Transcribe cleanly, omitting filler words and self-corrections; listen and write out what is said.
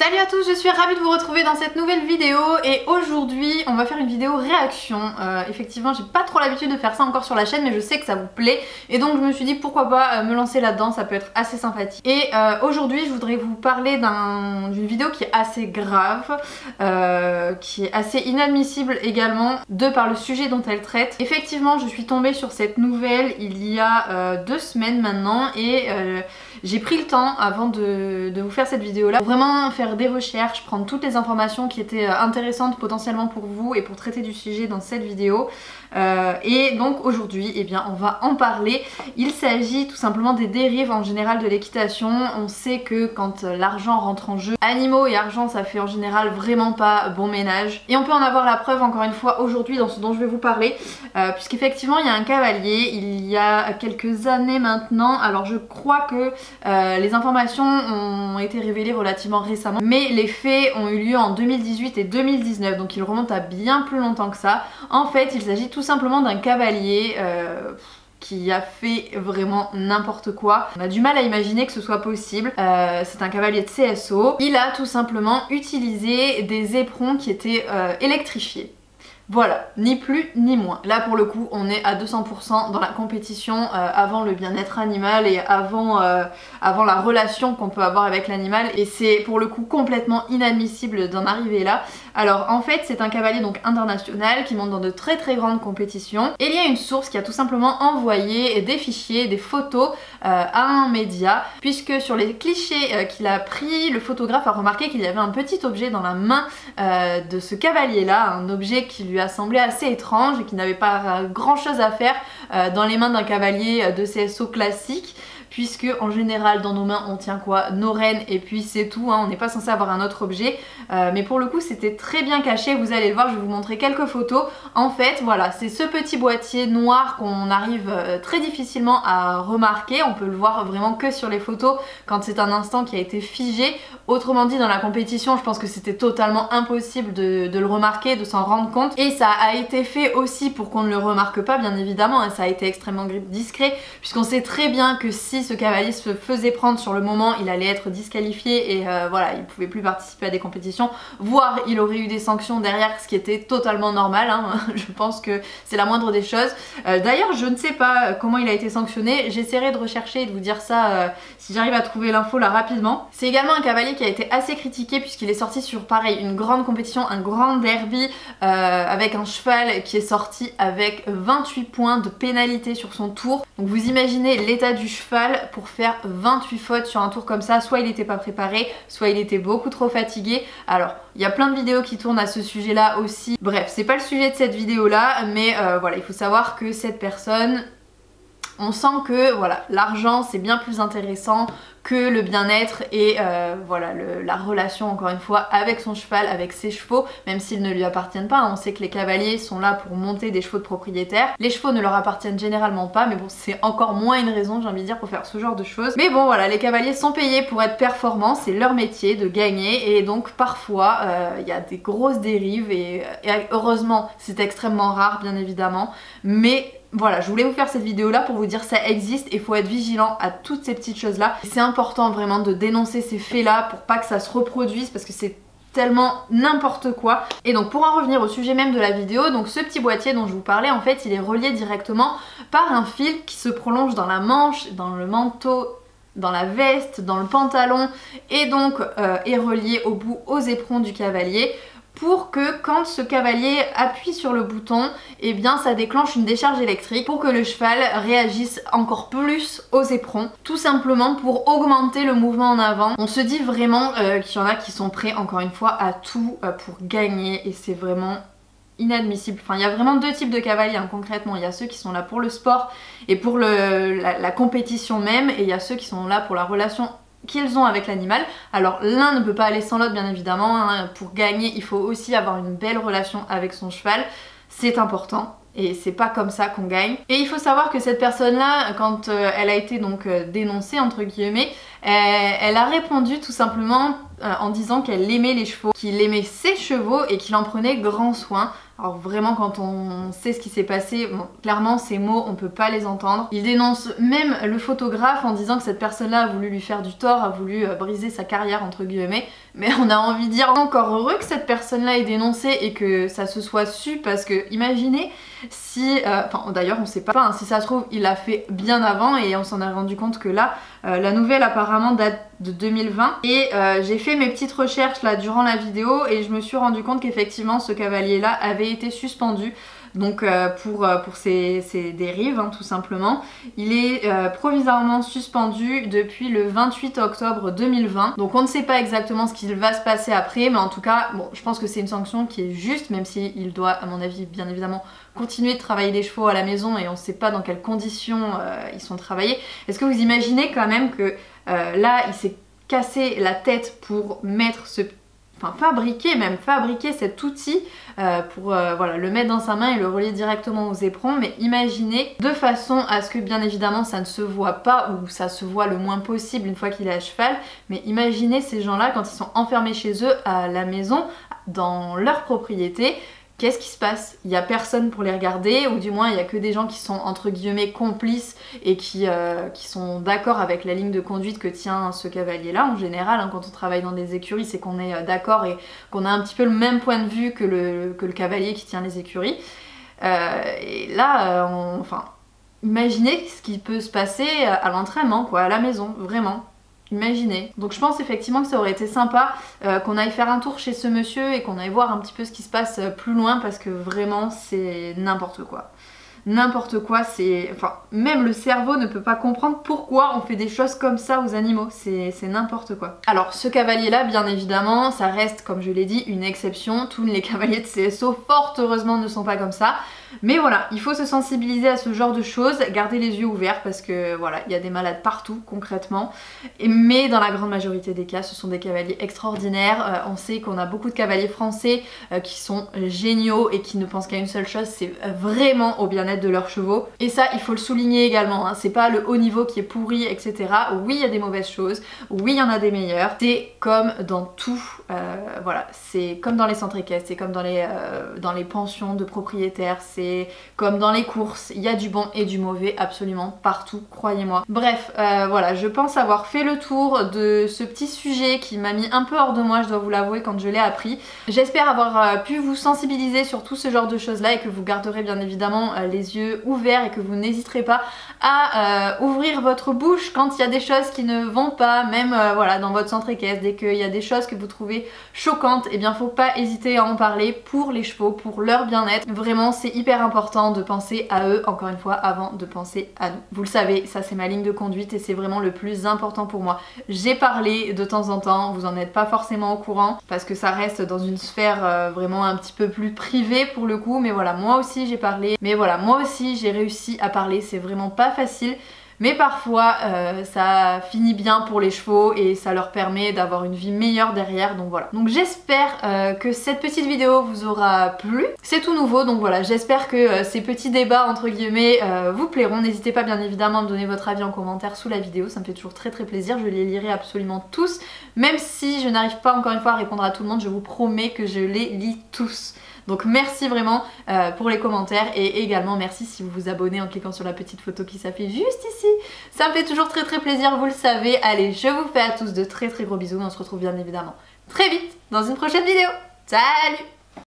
Salut à tous, je suis ravie de vous retrouver dans cette nouvelle vidéo et aujourd'hui on va faire une vidéo réaction. Effectivement j'ai pas trop l'habitude de faire ça encore sur la chaîne mais je sais que ça vous plaît et donc je me suis dit pourquoi pas me lancer là-dedans, ça peut être assez sympathique. Et aujourd'hui je voudrais vous parler d'une vidéo qui est assez grave, qui est assez inadmissible également de par le sujet dont elle traite. Effectivement je suis tombée sur cette nouvelle il y a 2 semaines maintenant et j'ai pris le temps avant de vous faire cette vidéo là pour vraiment faire des recherches, prendre toutes les informations qui étaient intéressantes potentiellement pour vous et pour traiter du sujet dans cette vidéo. Et donc aujourd'hui eh bien on va en parler. Il s'agit tout simplement des dérives en général de l'équitation. On sait que quand l'argent rentre en jeu, animaux et argent ça fait en général vraiment pas bon ménage. Et on peut en avoir la preuve encore une fois aujourd'hui dans ce dont je vais vous parler, puisqu'effectivement il y a un cavalier il y a quelques années maintenant. Alors je crois que les informations ont été révélées relativement récemment, mais les faits ont eu lieu en 2018 et 2019, donc ils remontent à bien plus longtemps que ça. En fait il s'agit tout simplement d'un cavalier qui a fait vraiment n'importe quoi. On a du mal à imaginer que ce soit possible. C'est un cavalier de CSO. Il a tout simplement utilisé des éperons qui étaient électrifiés. Voilà, ni plus ni moins. Là pour le coup on est à 200% dans la compétition avant le bien-être animal et avant la relation qu'on peut avoir avec l'animal, et c'est pour le coup complètement inadmissible d'en arriver là. Alors en fait c'est un cavalier donc international qui monte dans de très grandes compétitions et il y a une source qui a tout simplement envoyé des fichiers, des photos à un média, puisque sur les clichés qu'il a pris, le photographe a remarqué qu'il y avait un petit objet dans la main de ce cavalier là, un objet qui lui a semblé assez étrange et qui n'avait pas grand chose à faire dans les mains d'un cavalier de CSO classique, puisque en général dans nos mains on tient quoi? Nos rênes et puis c'est tout, hein, on n'est pas censé avoir un autre objet, mais pour le coup c'était très bien caché, vous allez le voir, je vais vous montrer quelques photos. En fait voilà, c'est ce petit boîtier noir qu'on arrive très difficilement à remarquer, on peut le voir vraiment que sur les photos quand c'est un instant qui a été figé. Autrement dit dans la compétition je pense que c'était totalement impossible de le remarquer, de s'en rendre compte, et ça a été fait aussi pour qu'on ne le remarque pas bien évidemment, et ça a été extrêmement discret puisqu'on sait très bien que si ce cavalier se faisait prendre sur le moment il allait être disqualifié et voilà, il pouvait plus participer à des compétitions, voire il aurait eu des sanctions derrière, ce qui était totalement normal, hein. Je pense que c'est la moindre des choses. D'ailleurs je ne sais pas comment il a été sanctionné, j'essaierai de rechercher et de vous dire ça si j'arrive à trouver l'info là rapidement. C'est également un cavalier qui a été assez critiqué puisqu'il est sorti sur pareil une grande compétition, un grand derby, avec un cheval qui est sorti avec 28 points de pénalité sur son tour. Donc vous imaginez l'état du cheval pour faire 28 fautes sur un tour comme ça, soit il n'était pas préparé, soit il était beaucoup trop fatigué. Alors il y a plein de vidéos qui tournent à ce sujet là aussi, bref c'est pas le sujet de cette vidéo là, mais voilà, il faut savoir que cette personne, on sent que voilà, l'argent c'est bien plus intéressant que le bien-être et voilà, la relation encore une fois avec son cheval, avec ses chevaux, même s'ils ne lui appartiennent pas. On sait que les cavaliers sont là pour monter des chevaux de propriétaire. Les chevaux ne leur appartiennent généralement pas, mais bon c'est encore moins une raison, j'ai envie de dire, pour faire ce genre de choses. Mais bon voilà, les cavaliers sont payés pour être performants, c'est leur métier de gagner, et donc parfois il y a des grosses dérives et heureusement c'est extrêmement rare bien évidemment, mais voilà, je voulais vous faire cette vidéo là pour vous dire ça existe et il faut être vigilant à toutes ces petites choses là. C'est important vraiment de dénoncer ces faits là pour pas que ça se reproduise, parce que c'est tellement n'importe quoi. Et donc pour en revenir au sujet même de la vidéo, donc ce petit boîtier dont je vous parlais, en fait il est relié directement par un fil qui se prolonge dans la manche, dans le manteau, dans la veste, dans le pantalon, et donc est relié au bout aux éperons du cavalier, pour que quand ce cavalier appuie sur le bouton, eh bien ça déclenche une décharge électrique pour que le cheval réagisse encore plus aux éperons, tout simplement pour augmenter le mouvement en avant. On se dit vraiment qu'il y en a qui sont prêts encore une fois à tout pour gagner, et c'est vraiment inadmissible. Enfin il y a vraiment deux types de cavaliers hein, concrètement, il y a ceux qui sont là pour le sport et pour la compétition même, et il y a ceux qui sont là pour la relation qu'ils ont avec l'animal. Alors l'un ne peut pas aller sans l'autre bien évidemment, hein. Pour gagner il faut aussi avoir une belle relation avec son cheval, c'est important. Et c'est pas comme ça qu'on gagne. Et il faut savoir que cette personne là, quand elle a été donc dénoncée entre guillemets, Elle a répondu tout simplement en disant qu'elle aimait les chevaux, qu'il aimait ses chevaux et qu'il en prenait grand soin. Alors vraiment quand on sait ce qui s'est passé, bon, clairement ces mots on peut pas les entendre. Il dénonce même le photographe en disant que cette personne-là a voulu lui faire du tort, a voulu briser sa carrière entre guillemets. Mais on a envie de dire encore heureux que cette personne-là ait dénoncé et que ça se soit su, parce que imaginez si, enfin d'ailleurs on sait pas, hein, si ça se trouve il l'a fait bien avant et on s'en est rendu compte que là, la nouvelle apparemment date de 2020 et j'ai fait mes petites recherches là durant la vidéo et je me suis rendu compte qu'effectivement ce cavalier là avait été suspendu. Donc pour ses dérives hein, tout simplement. Il est provisoirement suspendu depuis le 28 octobre 2020. Donc on ne sait pas exactement ce qu'il va se passer après, mais en tout cas bon, je pense que c'est une sanction qui est juste, même s'il doit à mon avis bien évidemment continuer de travailler les chevaux à la maison et on ne sait pas dans quelles conditions ils sont travaillés. Est-ce que vous imaginez quand même que là il s'est cassé la tête pour mettre ce... Enfin fabriquer cet outil pour voilà, le mettre dans sa main et le relier directement aux éperons, mais imaginez de façon à ce que bien évidemment ça ne se voit pas ou ça se voit le moins possible une fois qu'il est à cheval, mais imaginez ces gens-là quand ils sont enfermés chez eux à la maison, dans leur propriété. Qu'est-ce qui se passe? Il n'y a personne pour les regarder, ou du moins il n'y a que des gens qui sont entre guillemets complices et qui sont d'accord avec la ligne de conduite que tient ce cavalier là. En général hein, quand on travaille dans des écuries c'est qu'on est d'accord et qu'on a un petit peu le même point de vue que le cavalier qui tient les écuries. Et là enfin imaginez ce qui peut se passer à l'entraînement quoi, à la maison, vraiment. Imaginez. Donc je pense effectivement que ça aurait été sympa qu'on aille faire un tour chez ce monsieur et qu'on aille voir un petit peu ce qui se passe plus loin, parce que vraiment c'est n'importe quoi. N'importe quoi, c'est... Enfin, même le cerveau ne peut pas comprendre pourquoi on fait des choses comme ça aux animaux, c'est n'importe quoi. Alors ce cavalier là, bien évidemment, ça reste, comme je l'ai dit, une exception. Tous les cavaliers de CSO, fort heureusement, ne sont pas comme ça. Mais voilà, il faut se sensibiliser à ce genre de choses, garder les yeux ouverts parce que voilà, il y a des malades partout concrètement. Mais dans la grande majorité des cas, ce sont des cavaliers extraordinaires. On sait qu'on a beaucoup de cavaliers français qui sont géniaux et qui ne pensent qu'à une seule chose, c'est vraiment au bien-être de leurs chevaux. Et ça, il faut le souligner également, hein. C'est pas le haut niveau qui est pourri, etc. Oui, il y a des mauvaises choses, oui, il y en a des meilleures. C'est comme dans tout, voilà, c'est comme dans les centres équestres, c'est comme dans les pensions de propriétaires, c'est comme dans les courses, il y a du bon et du mauvais absolument partout, croyez-moi. Bref, voilà, je pense avoir fait le tour de ce petit sujet qui m'a mis un peu hors de moi, je dois vous l'avouer, quand je l'ai appris. J'espère avoir pu vous sensibiliser sur tout ce genre de choses là et que vous garderez bien évidemment les yeux ouverts et que vous n'hésiterez pas à ouvrir votre bouche quand il y a des choses qui ne vont pas, même voilà, dans votre centre équestre, dès qu'il y a des choses que vous trouvez choquantes, et bien faut pas hésiter à en parler pour les chevaux, pour leur bien-être. Vraiment c'est hyper important de penser à eux, encore une fois, avant de penser à nous. Vous le savez, ça c'est ma ligne de conduite et c'est vraiment le plus important pour moi. J'ai parlé de temps en temps, vous en êtes pas forcément au courant parce que ça reste dans une sphère vraiment un petit peu plus privée pour le coup, mais voilà, moi aussi j'ai parlé, mais voilà, moi aussi j'ai réussi à parler, c'est vraiment pas facile. Mais parfois ça finit bien pour les chevaux et ça leur permet d'avoir une vie meilleure derrière, donc voilà. Donc j'espère que cette petite vidéo vous aura plu. C'est tout nouveau, donc voilà, j'espère que ces petits débats entre guillemets vous plairont. N'hésitez pas bien évidemment à me donner votre avis en commentaire sous la vidéo, ça me fait toujours très plaisir, je les lirai absolument tous. Même si je n'arrive pas encore une fois à répondre à tout le monde, je vous promets que je les lis tous. Donc merci vraiment pour les commentaires et également merci si vous vous abonnez en cliquant sur la petite photo qui s'affiche juste ici. Ça me fait toujours très plaisir, vous le savez. Allez, je vous fais à tous de très gros bisous et on se retrouve bien évidemment très vite dans une prochaine vidéo. Salut!